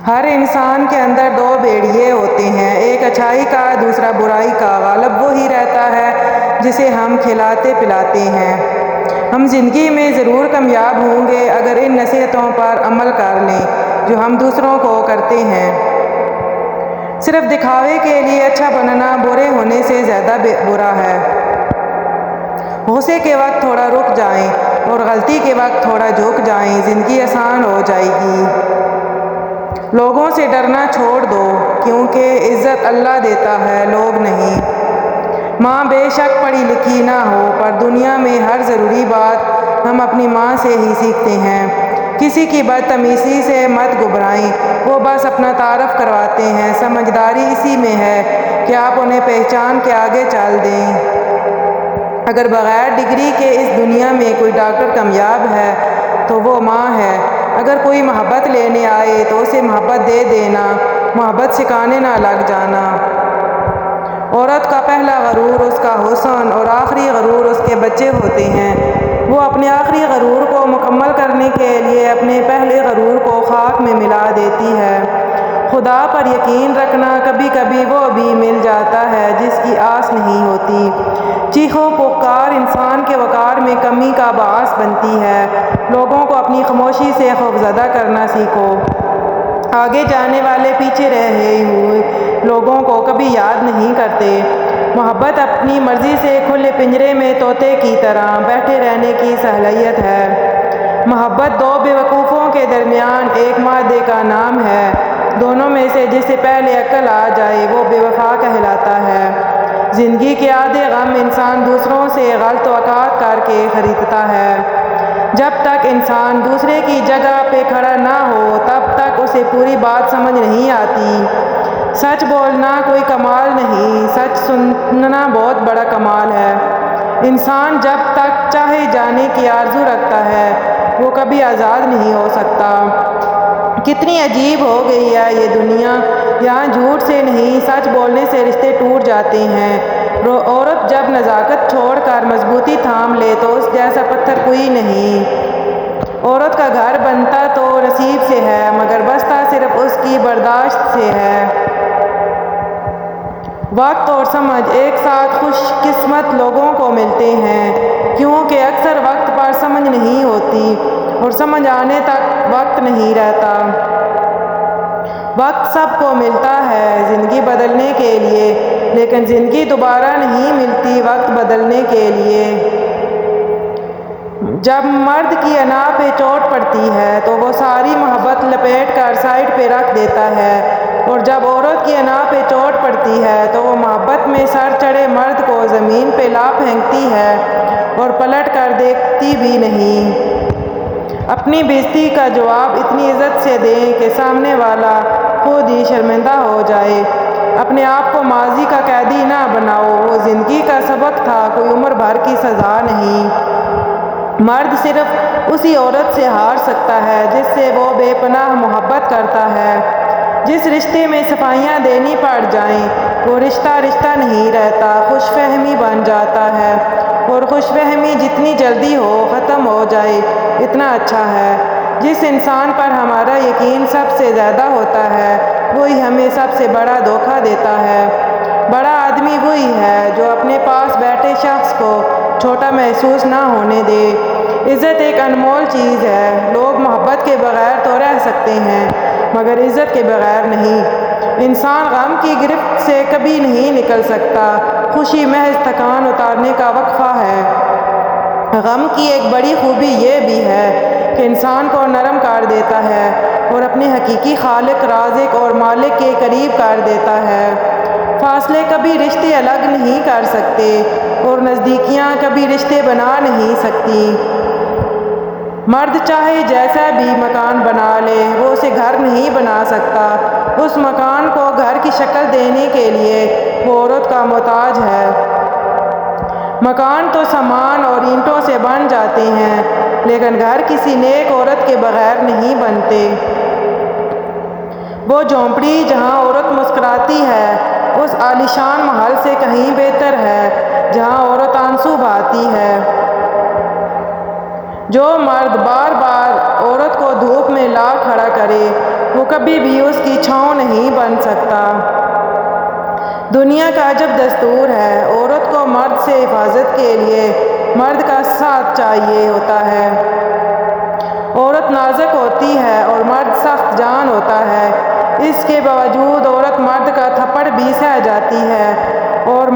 ہر انسان کے اندر دو بیڑیے ہوتے ہیں، ایک اچھائی کا، دوسرا برائی کا۔ غالب وہی رہتا ہے جسے ہم کھلاتے پلاتے ہیں۔ ہم زندگی میں ضرور کامیاب ہوں گے اگر ان نصیحتوں پر عمل کر لیں جو ہم دوسروں کو کرتے ہیں۔ صرف دکھاوے کے لیے اچھا بننا برے ہونے سے زیادہ برا ہے۔ غصے کے وقت تھوڑا رک جائیں اور غلطی کے وقت تھوڑا جھک جائیں، زندگی آسان ہو جائے گی۔ لوگوں سے ڈرنا چھوڑ دو، کیونکہ عزت اللہ دیتا ہے، لوگ نہیں۔ ماں بے شک پڑھی لکھی نہ ہو، پر دنیا میں ہر ضروری بات ہم اپنی ماں سے ہی سیکھتے ہیں۔ کسی کی بدتمیزی سے مت گھبرائیں، وہ بس اپنا تعارف کرواتے ہیں۔ سمجھداری اسی میں ہے کہ آپ انہیں پہچان کے آگے چل دیں۔ اگر بغیر ڈگری کے اس دنیا میں کوئی ڈاکٹر کامیاب ہے تو وہ ماں ہے۔ اگر کوئی محبت لینے آئے تو اسے محبت دے دینا، محبت سکھانے نہ لگ جانا۔ عورت کا پہلا غرور اس کا حسن اور آخری غرور اس کے بچے ہوتے ہیں۔ وہ اپنے آخری غرور کو مکمل کرنے کے لیے اپنے پہلے غرور کو خاک میں ملا دیتی ہے۔ خدا پر یقین رکھنا، کبھی کبھی وہ بھی مل جاتا ہے جس کی آس نہیں ہوتی۔ چیخ و پکار انسان کے وقار میں کمی کا باعث بنتی ہے۔ لوگوں کو اپنی خاموشی سے خوفزدہ کرنا سیکھو۔ آگے جانے والے پیچھے رہے ہوئے لوگوں کو کبھی یاد نہیں کرتے۔ محبت اپنی مرضی سے کھلے پنجرے میں طوطے کی طرح بیٹھے رہنے کی صلاحیت ہے۔ محبت دو بے وقوفوں کے درمیان ایک مادے کا نام ہے۔ دونوں میں سے جسے پہلے عقل آ جائے وہ بے وفا کہلاتا ہے۔ زندگی کے آدھے غم انسان دوسروں سے غلط توقعات کر کے خریدتا ہے۔ جب تک انسان دوسرے کی جگہ پہ کھڑا نہ ہو تب تک اسے پوری بات سمجھ نہیں آتی۔ سچ بولنا کوئی کمال نہیں، سچ سننا بہت بڑا کمال ہے۔ انسان جب تک چاہے جانے کی آرزو رکھتا ہے وہ کبھی آزاد نہیں ہو سکتا۔ کتنی عجیب ہو گئی ہے یہ دنیا، یہاں جھوٹ سے نہیں سچ بولنے سے رشتے ٹوٹ جاتے ہیں۔ عورت جب نزاکت چھوڑ کر مضبوطی تھام لے تو اس جیسا پتھر کوئی نہیں۔ عورت کا گھر بنتا تو نصیب سے ہے مگر بستا صرف اس کی برداشت سے ہے۔ وقت اور سمجھ ایک ساتھ خوش قسمت لوگوں کو ملتے ہیں، کیونکہ اکثر وقت پر سمجھ نہیں ہوتی اور سمجھ آنے تک وقت نہیں رہتا۔ وقت سب کو ملتا ہے زندگی بدلنے کے لیے، لیکن زندگی دوبارہ نہیں ملتی وقت بدلنے کے لیے۔ جب مرد کی انا پہ چوٹ پڑتی ہے تو وہ ساری محبت لپیٹ کر سائڈ پہ رکھ دیتا ہے، اور جب عورت کی انا پہ چوٹ پڑتی ہے تو وہ محبت میں سر چڑھے مرد کو زمین پہ لا پھینکتی ہے اور پلٹ کر دیکھتی بھی نہیں۔ اپنی بےعزتی کا جواب اتنی عزت سے دیں کہ سامنے والا خود ہی شرمندہ ہو جائے۔ اپنے آپ کو ماضی کا قیدی نہ بناؤ، وہ زندگی کا سبق تھا، کوئی عمر بھر کی سزا نہیں۔ مرد صرف اسی عورت سے ہار سکتا ہے جس سے وہ بے پناہ محبت کرتا ہے۔ جس رشتے میں صفائیاں دینی پڑ جائیں وہ رشتہ نہیں رہتا، خوش فہمی بن جاتا ہے، اور خوش فہمی جتنی جلدی ہو ختم ہو جائے اتنا اچھا ہے۔ جس انسان پر ہمارا یقین سب سے زیادہ ہوتا ہے وہی ہمیں سب سے بڑا دھوکہ دیتا ہے۔ بڑا آدمی وہی ہے جو اپنے پاس بیٹھے شخص کو چھوٹا محسوس نہ ہونے دے۔ عزت ایک انمول چیز ہے۔ لوگ محبت کے بغیر تو رہ سکتے ہیں مگر عزت کے بغیر نہیں۔ انسان غم کی گرفت سے کبھی نہیں نکل سکتا، خوشی محض تھکان اتارنے کا وقفہ ہے۔ غم کی ایک بڑی خوبی یہ بھی ہے کہ انسان کو نرم کر دیتا ہے اور اپنے حقیقی خالق، رازق اور مالک کے قریب کر دیتا ہے۔ فاصلے کبھی رشتے الگ نہیں کر سکتے اور نزدیکیاں کبھی رشتے بنا نہیں سکتی۔ مرد چاہے جیسا بھی مکان بنا لے وہ اسے گھر نہیں بنا سکتا۔ اس مکان کو گھر کی شکل دینے کے لیے وہ عورت کا محتاج ہے۔ مکان تو سامان اور اینٹوں سے بن جاتے ہیں لیکن گھر کسی نیک عورت کے بغیر نہیں بنتے۔ وہ جھونپڑی جہاں عورت مسکراتی ہے اس عالیشان محل سے کہیں بہتر ہے جہاں عورت آنسو بہاتی ہے۔ جو مرد بار بار عورت کو دھوپ میں لا کھڑا کرے وہ کبھی بھی اس کی چھاؤں نہیں بن سکتا۔ دنیا کا عجب دستور ہے، عورت کو مرد سے حفاظت کے لیے مرد کا ساتھ چاہیے ہوتا ہے۔ عورت نازک ہوتی ہے اور مرد سخت جان ہوتا ہے، اس کے باوجود عورت مرد کا تھپڑ بھی سہ جاتی ہے اور